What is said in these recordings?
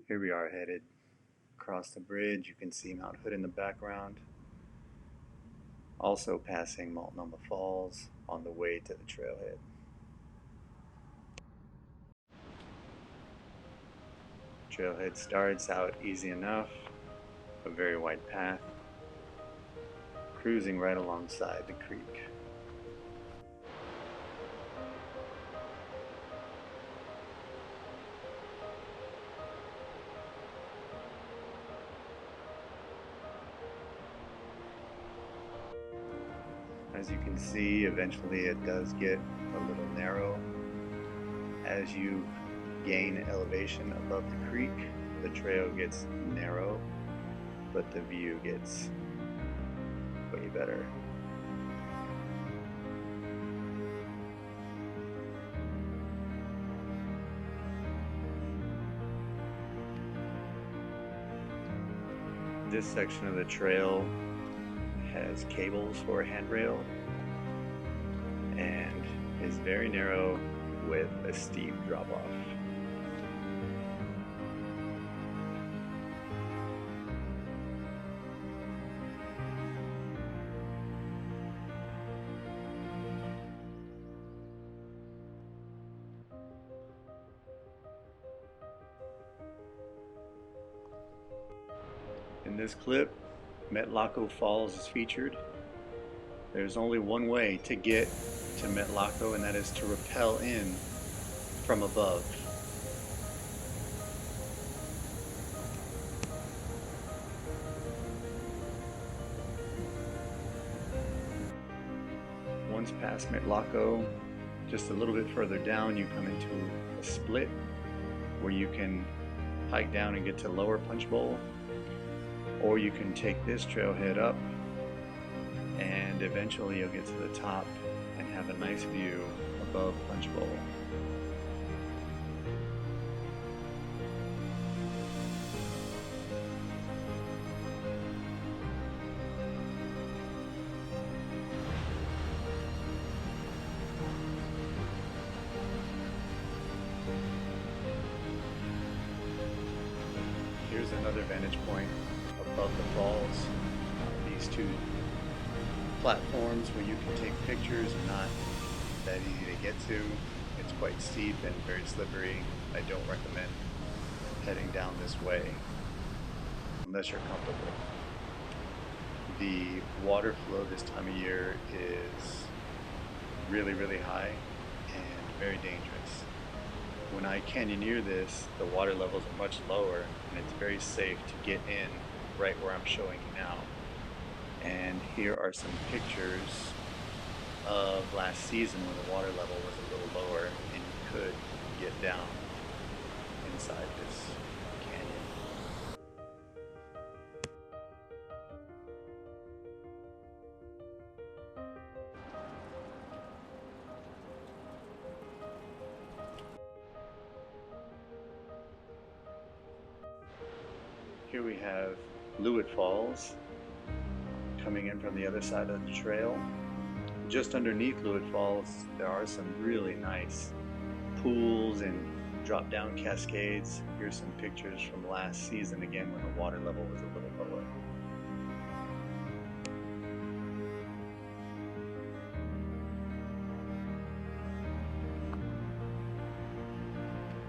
Here we are headed across the bridge. You can see Mount Hood in the background. Also passing Multnomah Falls on the way to the trailhead. Trailhead starts out easy enough, a very wide path, cruising right alongside the creek. As you can see, eventually it does get a little narrow. As you gain elevation above the creek, the trail gets narrow, but the view gets way better. This section of the trail has cables for a handrail and is very narrow with a steep drop-off. In this clip, Metlaco Falls is featured. There's only one way to get to Metlaco, and that is to rappel in from above. Once past Metlaco, just a little bit further down, you come into a split where you can hike down and get to Lower Punch Bowl, or you can take this trailhead up and eventually you'll get to the top and have a nice view above Punch Bowl. Here's another vantage point above the falls. These two platforms where you can take pictures are not that easy to get to. It's quite steep and very slippery. I don't recommend heading down this way unless you're comfortable. The water flow this time of year is really high and very dangerous. When I canyoneer this, the water levels are much lower and it's very safe to get in right where I'm showing you now. And here are some pictures of last season when the water level was a little lower and you could get down inside this canyon. Here we have Lewitt Falls coming in from the other side of the trail. Just underneath Lewitt Falls, there are some really nice pools and drop-down cascades. Here's some pictures from last season, again when the water level was a little lower.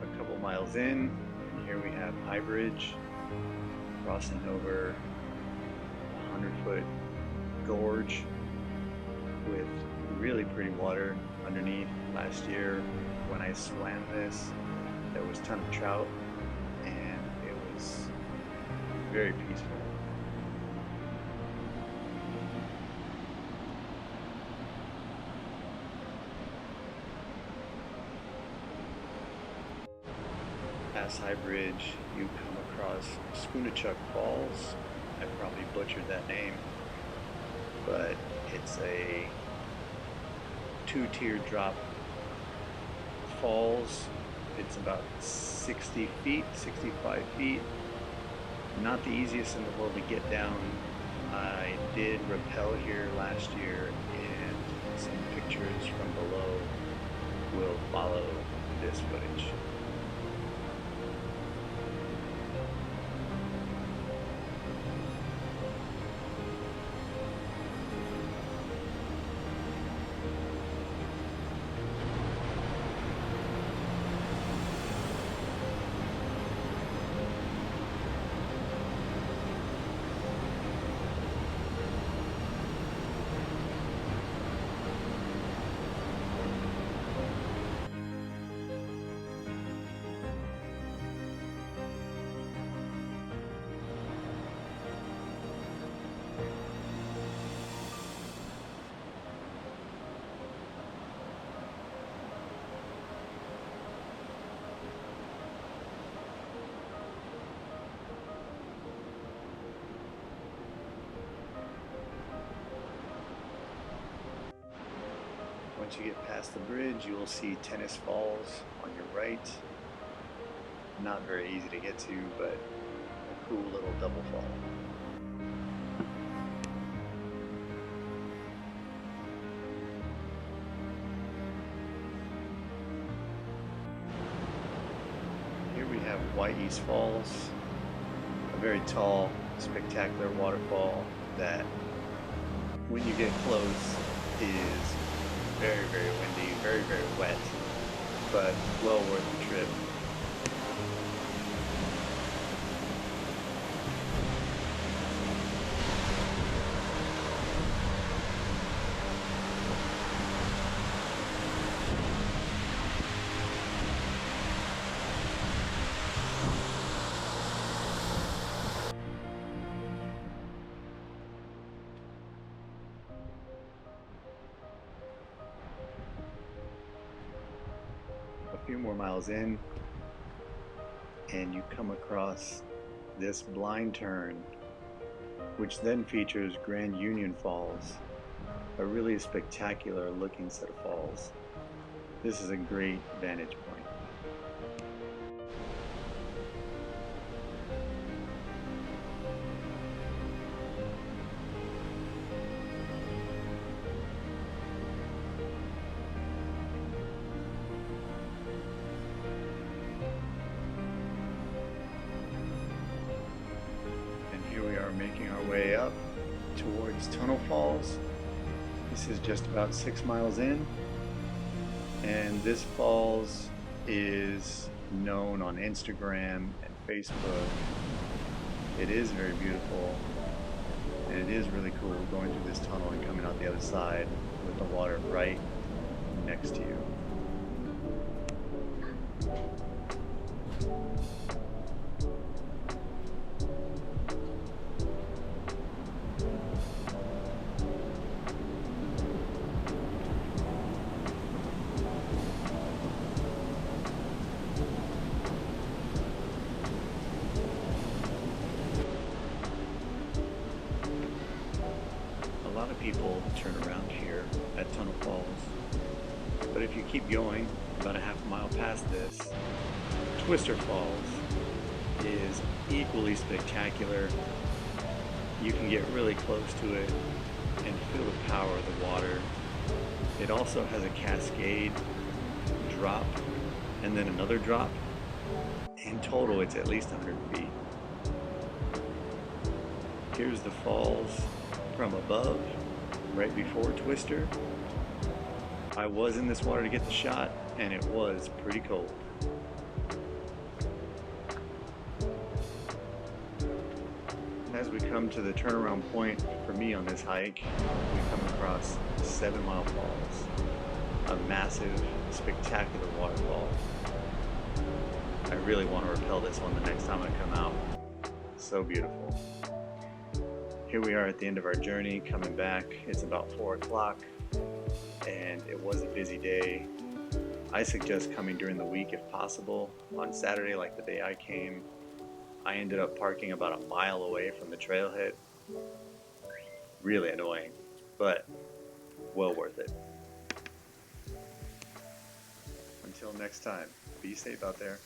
A couple miles in, and here we have High Bridge, crossing over a 100-foot gorge with really pretty water underneath. Last year when I swam this, there was a ton of trout and it was very peaceful. Past High Bridge, you come across Schoonachuk Falls. I probably butchered that name, but it's a two-tier drop falls. It's about 60 feet, 65 feet. Not the easiest in the world to get down. I did rappel here last year, and some pictures from below will follow this footage. Once you get past the bridge, you will see Tennis Falls on your right. Not very easy to get to, but a cool little double fall. Here we have FYI Falls, a very tall, spectacular waterfall that, when you get close, is very, very windy, very, very wet, but well worth the trip. A few more miles in, and you come across this blind turn, which then features Grand Union Falls, a really spectacular looking set of falls. This is a great vantage point. Here we are making our way up towards Tunnel Falls. This is just about 6 miles in, and this falls is known on Instagram and Facebook. It is very beautiful, and it is really cool going through this tunnel and coming out the other side with the water right next to you. A lot of people turn around here at Tunnel Falls, but if you keep going about a half mile past this, Twister Falls is equally spectacular. You can get really close to it and feel the power of the water. It also has a cascade, drop, and then another drop. In total, it's at least 100 feet. Here's the falls from above, right before Twister. I was in this water to get the shot, and it was pretty cold. As we come to the turnaround point for me on this hike, we come across 7 Mile Falls, a massive, spectacular waterfall. I really want to rappel this one the next time I come out. So beautiful. Here we are at the end of our journey, coming back. It's about 4 o'clock, and it was a busy day. I suggest coming during the week if possible. On Saturday, like the day I came, I ended up parking about a mile away from the trailhead. Really annoying, but well worth it. Until next time, be safe out there.